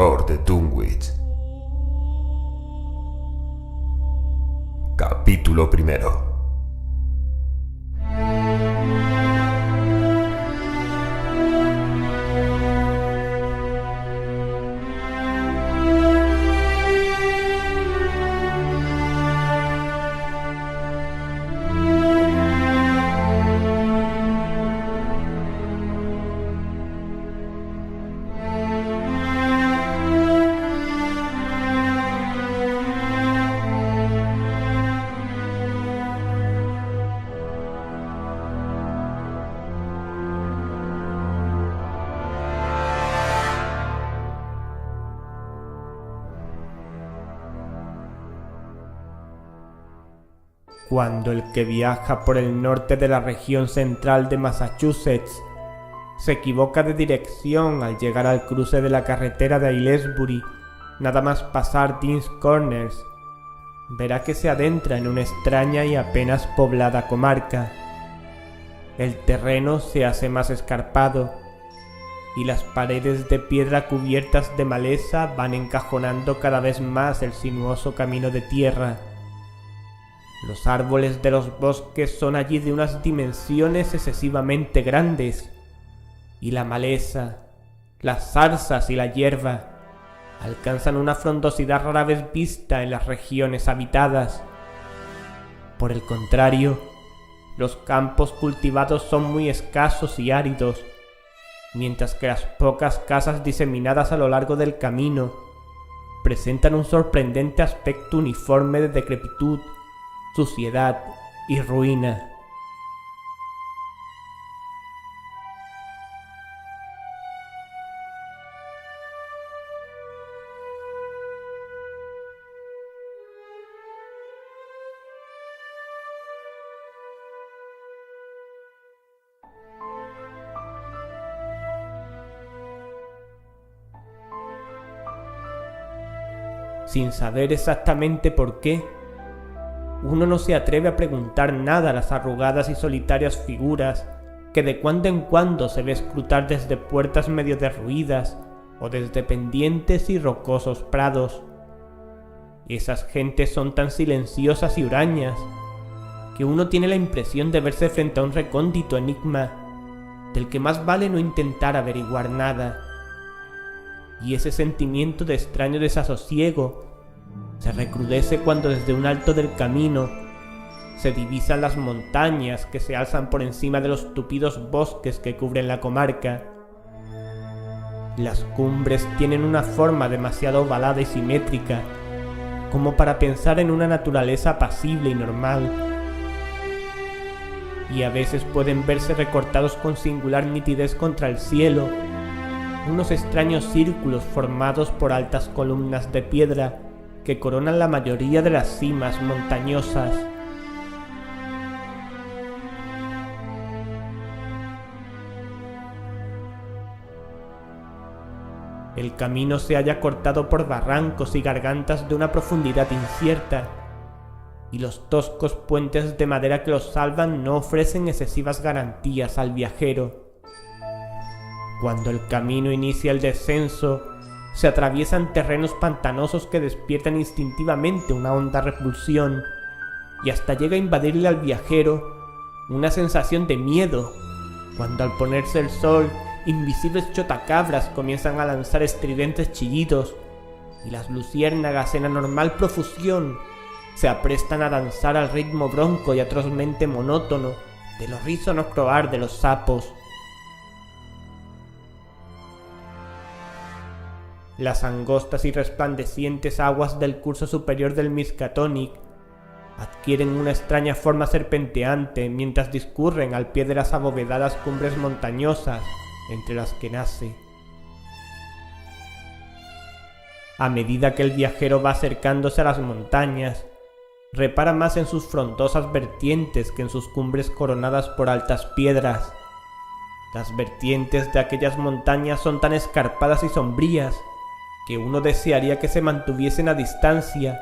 terror de Dunwich. Capítulo primero. Cuando el que viaja por el norte de la región central de Massachusetts se equivoca de dirección al llegar al cruce de la carretera de Aylesbury, nada más pasar Dean's Corners, verá que se adentra en una extraña y apenas poblada comarca. El terreno se hace más escarpado y las paredes de piedra cubiertas de maleza van encajonando cada vez más el sinuoso camino de tierra. Los árboles de los bosques son allí de unas dimensiones excesivamente grandes, y la maleza, las zarzas y la hierba alcanzan una frondosidad rara vez vista en las regiones habitadas. Por el contrario, los campos cultivados son muy escasos y áridos, mientras que las pocas casas diseminadas a lo largo del camino presentan un sorprendente aspecto uniforme de decrepitud, suciedad y ruina. Sin saber exactamente por qué, uno no se atreve a preguntar nada a las arrugadas y solitarias figuras que de cuando en cuando se ve escrutar desde puertas medio derruidas o desde pendientes y rocosos prados. Esas gentes son tan silenciosas y hurañas que uno tiene la impresión de verse frente a un recóndito enigma del que más vale no intentar averiguar nada. Y ese sentimiento de extraño desasosiego se recrudece cuando desde un alto del camino se divisan las montañas que se alzan por encima de los tupidos bosques que cubren la comarca. Las cumbres tienen una forma demasiado ovalada y simétrica como para pensar en una naturaleza apacible y normal, y a veces pueden verse recortados con singular nitidez contra el cielo unos extraños círculos formados por altas columnas de piedra que coronan la mayoría de las cimas montañosas. El camino se halla cortado por barrancos y gargantas de una profundidad incierta, y los toscos puentes de madera que los salvan no ofrecen excesivas garantías al viajero. Cuando el camino inicia el descenso, se atraviesan terrenos pantanosos que despiertan instintivamente una honda repulsión, y hasta llega a invadirle al viajero una sensación de miedo, cuando al ponerse el sol, invisibles chotacabras comienzan a lanzar estridentes chillidos, y las luciérnagas en anormal profusión se aprestan a danzar al ritmo bronco y atrozmente monótono del horrísono croar de los sapos. Las angostas y resplandecientes aguas del curso superior del Miskatonic adquieren una extraña forma serpenteante mientras discurren al pie de las abovedadas cumbres montañosas entre las que nace. A medida que el viajero va acercándose a las montañas, repara más en sus frondosas vertientes que en sus cumbres coronadas por altas piedras. Las vertientes de aquellas montañas son tan escarpadas y sombrías que uno desearía que se mantuviesen a distancia,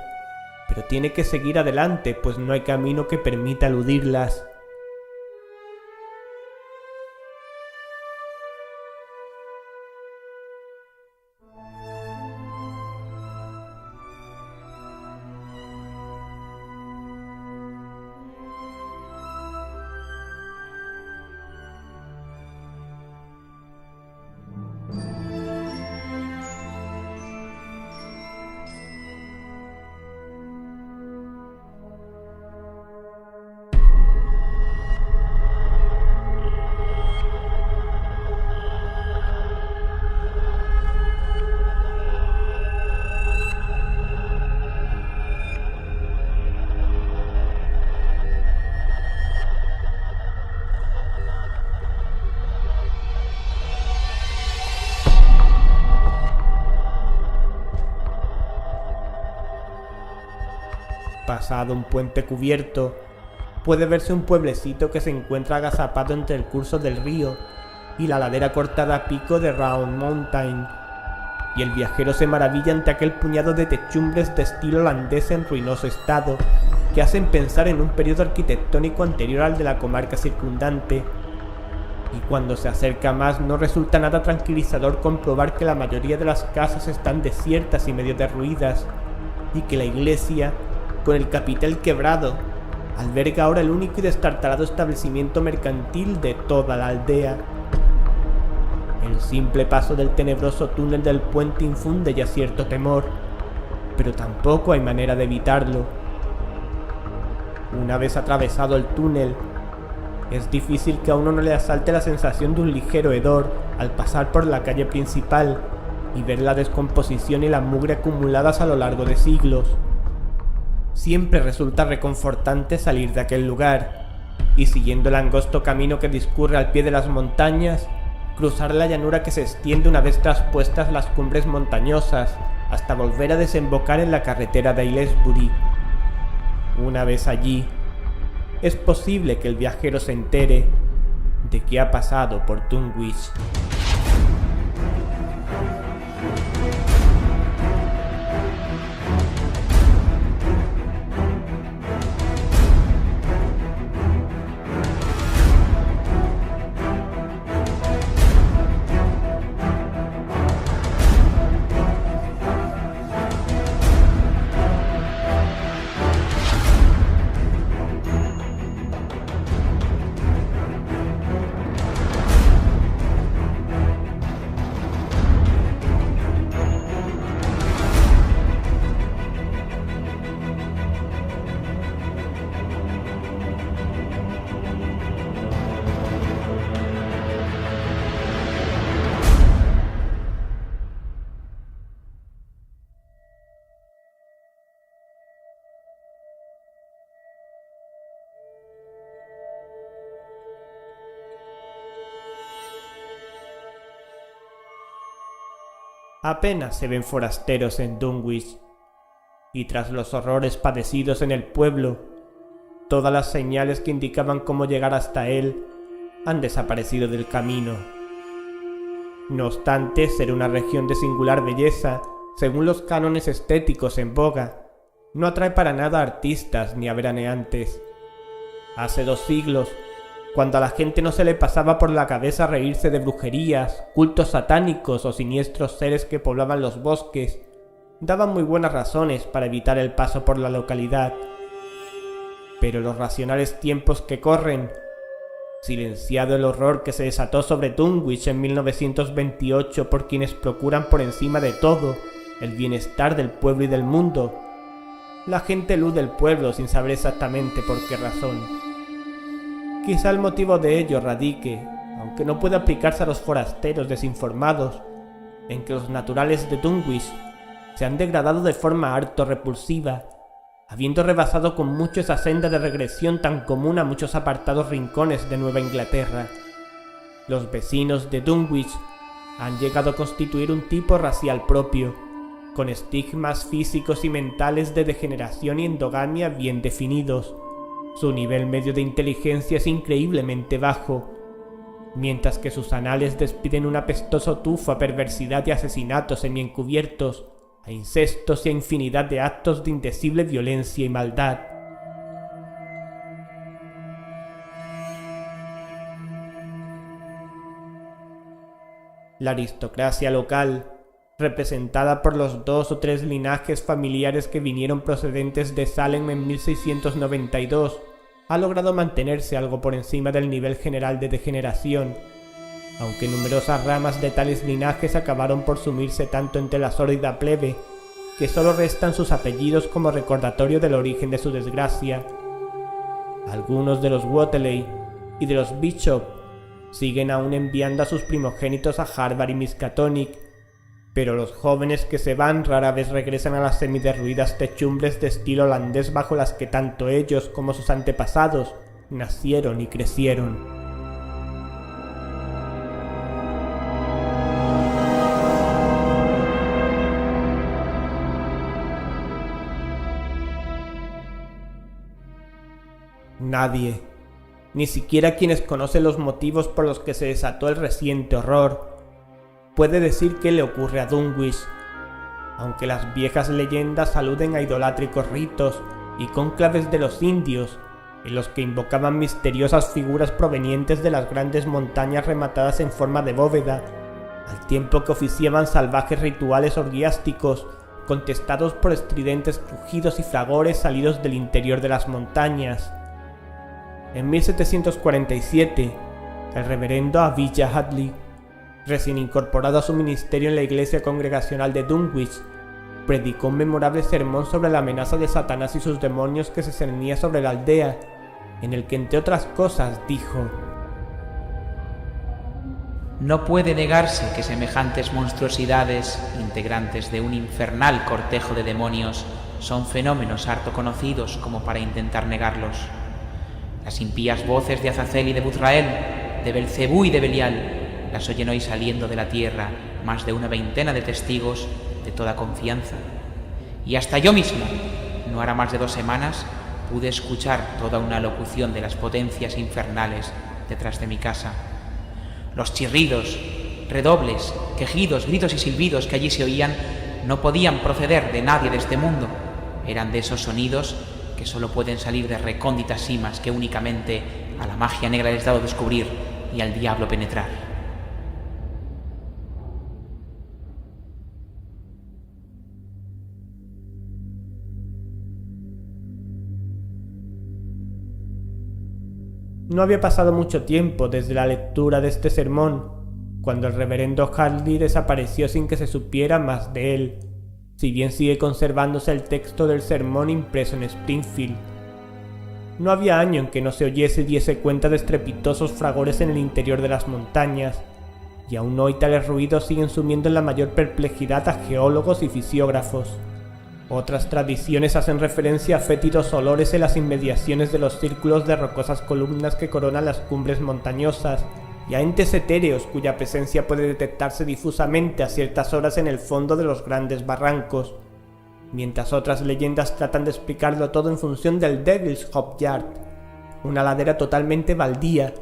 pero tiene que seguir adelante, pues no hay camino que permita eludirlas. Pasado un puente cubierto, puede verse un pueblecito que se encuentra agazapado entre el curso del río y la ladera cortada a pico de Round Mountain, y el viajero se maravilla ante aquel puñado de techumbres de estilo holandés en ruinoso estado que hacen pensar en un periodo arquitectónico anterior al de la comarca circundante. Y cuando se acerca más no resulta nada tranquilizador comprobar que la mayoría de las casas están desiertas y medio derruidas, y que la iglesia, con el capitel quebrado, alberga ahora el único y destartalado establecimiento mercantil de toda la aldea. El simple paso del tenebroso túnel del puente infunde ya cierto temor, pero tampoco hay manera de evitarlo. Una vez atravesado el túnel, es difícil que a uno no le asalte la sensación de un ligero hedor al pasar por la calle principal y ver la descomposición y la mugre acumuladas a lo largo de siglos. Siempre resulta reconfortante salir de aquel lugar y, siguiendo el angosto camino que discurre al pie de las montañas, cruzar la llanura que se extiende una vez traspuestas las cumbres montañosas hasta volver a desembocar en la carretera de Aylesbury. Una vez allí, es posible que el viajero se entere de que ha pasado por Dunwich. Apenas se ven forasteros en Dunwich, y tras los horrores padecidos en el pueblo, todas las señales que indicaban cómo llegar hasta él han desaparecido del camino. No obstante, ser una región de singular belleza, según los cánones estéticos en boga, no atrae para nada a artistas ni a veraneantes. Hace 2 siglos, cuando a la gente no se le pasaba por la cabeza reírse de brujerías, cultos satánicos o siniestros seres que poblaban los bosques, daban muy buenas razones para evitar el paso por la localidad. Pero los racionales tiempos que corren, silenciado el horror que se desató sobre Dunwich en 1928 por quienes procuran por encima de todo el bienestar del pueblo y del mundo, la gente elude el pueblo sin saber exactamente por qué razón. Quizá el motivo de ello radique, aunque no puede aplicarse a los forasteros desinformados, en que los naturales de Dunwich se han degradado de forma harto repulsiva, habiendo rebasado con mucho esa senda de regresión tan común a muchos apartados rincones de Nueva Inglaterra. Los vecinos de Dunwich han llegado a constituir un tipo racial propio, con estigmas físicos y mentales de degeneración y endogamia bien definidos. Su nivel medio de inteligencia es increíblemente bajo, mientras que sus anales despiden un apestoso tufo a perversidad y asesinatos semiencubiertos, a incestos y a infinidad de actos de indecible violencia y maldad. La aristocracia local, representada por los 2 o 3 linajes familiares que vinieron procedentes de Salem en 1692, ha logrado mantenerse algo por encima del nivel general de degeneración, aunque numerosas ramas de tales linajes acabaron por sumirse tanto entre la sórdida plebe, que solo restan sus apellidos como recordatorio del origen de su desgracia. Algunos de los Wateley y de los Bishop siguen aún enviando a sus primogénitos a Harvard y Miskatonic, pero los jóvenes que se van rara vez regresan a las semiderruidas techumbres de estilo holandés bajo las que tanto ellos como sus antepasados nacieron y crecieron. Nadie, ni siquiera quienes conocen los motivos por los que se desató el reciente horror, puede decir qué le ocurre a Dunwich, aunque las viejas leyendas aluden a idolátricos ritos y cónclaves de los indios, en los que invocaban misteriosas figuras provenientes de las grandes montañas rematadas en forma de bóveda, al tiempo que oficiaban salvajes rituales orgiásticos contestados por estridentes crujidos y fragores salidos del interior de las montañas. En 1747, el reverendo Abijah Hadley, recién incorporado a su ministerio en la iglesia congregacional de Dunwich, predicó un memorable sermón sobre la amenaza de Satanás y sus demonios que se cernía sobre la aldea, en el que, entre otras cosas, dijo: No puede negarse que semejantes monstruosidades, integrantes de un infernal cortejo de demonios, son fenómenos harto conocidos como para intentar negarlos. Las impías voces de Azazel y de Buzrael, de Belcebú y de Belial, las oyen hoy saliendo de la tierra más de una veintena de testigos de toda confianza. Y hasta yo mismo, no hará más de 2 semanas, pude escuchar toda una locución de las potencias infernales detrás de mi casa. Los chirridos, redobles, quejidos, gritos y silbidos que allí se oían no podían proceder de nadie de este mundo. Eran de esos sonidos que solo pueden salir de recónditas simas que únicamente a la magia negra les ha dado descubrir y al diablo penetrar. No había pasado mucho tiempo desde la lectura de este sermón, cuando el reverendo Hadley desapareció sin que se supiera más de él, si bien sigue conservándose el texto del sermón impreso en Springfield. No había año en que no se oyese y diese cuenta de estrepitosos fragores en el interior de las montañas, y aún hoy tales ruidos siguen sumiendo en la mayor perplejidad a geólogos y fisiógrafos. Otras tradiciones hacen referencia a fétidos olores en las inmediaciones de los círculos de rocosas columnas que coronan las cumbres montañosas, y a entes etéreos cuya presencia puede detectarse difusamente a ciertas horas en el fondo de los grandes barrancos, mientras otras leyendas tratan de explicarlo todo en función del Devil's Hop Yard, una ladera totalmente baldía,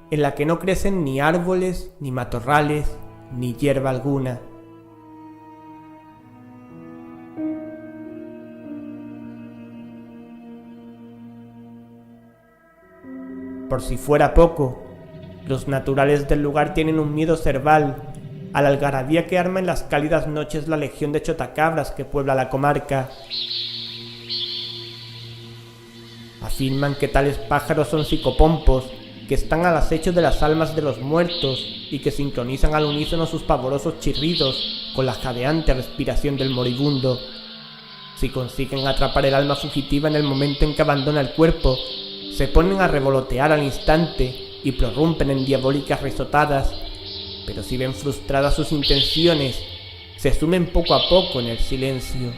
en la que no crecen ni árboles, ni matorrales, ni hierba alguna. Por si fuera poco, los naturales del lugar tienen un miedo cerval a la algarabía que arma en las cálidas noches la legión de chotacabras que puebla la comarca. Afirman que tales pájaros son psicopompos, que están al acecho de las almas de los muertos y que sincronizan al unísono sus pavorosos chirridos con la jadeante respiración del moribundo. Si consiguen atrapar el alma fugitiva en el momento en que abandona el cuerpo, se ponen a revolotear al instante y prorrumpen en diabólicas risotadas, pero si ven frustradas sus intenciones, se sumen poco a poco en el silencio.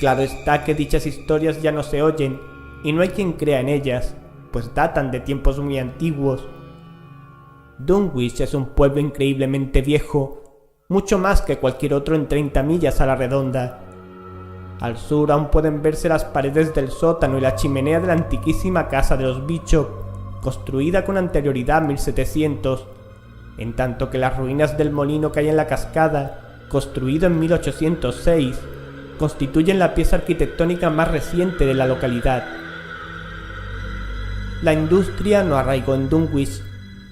Claro está que dichas historias ya no se oyen, y no hay quien crea en ellas, pues datan de tiempos muy antiguos. Dunwich es un pueblo increíblemente viejo, mucho más que cualquier otro en 30 millas a la redonda. Al sur aún pueden verse las paredes del sótano y la chimenea de la antiquísima casa de los Bishop, construida con anterioridad a 1700, en tanto que las ruinas del molino que hay en la cascada, construido en 1806, constituyen la pieza arquitectónica más reciente de la localidad. La industria no arraigó en Dunwich,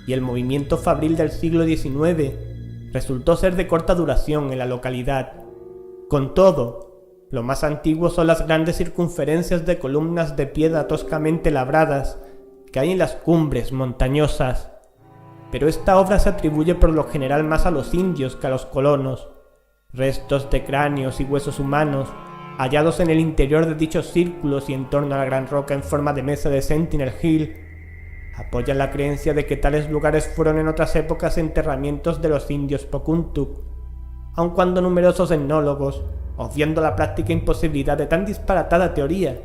y el movimiento fabril del siglo XIX resultó ser de corta duración en la localidad. Con todo, lo más antiguo son las grandes circunferencias de columnas de piedra toscamente labradas que hay en las cumbres montañosas, pero esta obra se atribuye por lo general más a los indios que a los colonos. Restos de cráneos y huesos humanos, hallados en el interior de dichos círculos y en torno a la gran roca en forma de mesa de Sentinel Hill, apoyan la creencia de que tales lugares fueron en otras épocas enterramientos de los indios Pocuntuck, aun cuando numerosos etnólogos, obviando la práctica imposibilidad de tan disparatada teoría,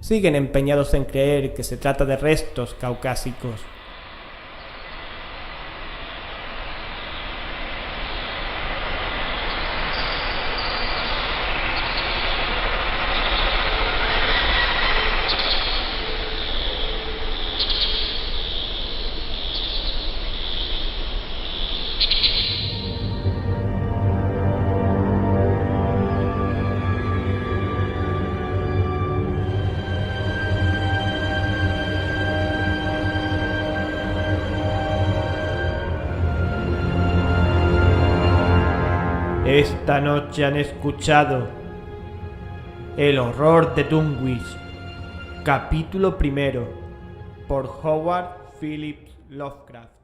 siguen empeñados en creer que se trata de restos caucásicos. Esta noche han escuchado El horror de Dunwich, capítulo primero, por Howard Phillips Lovecraft.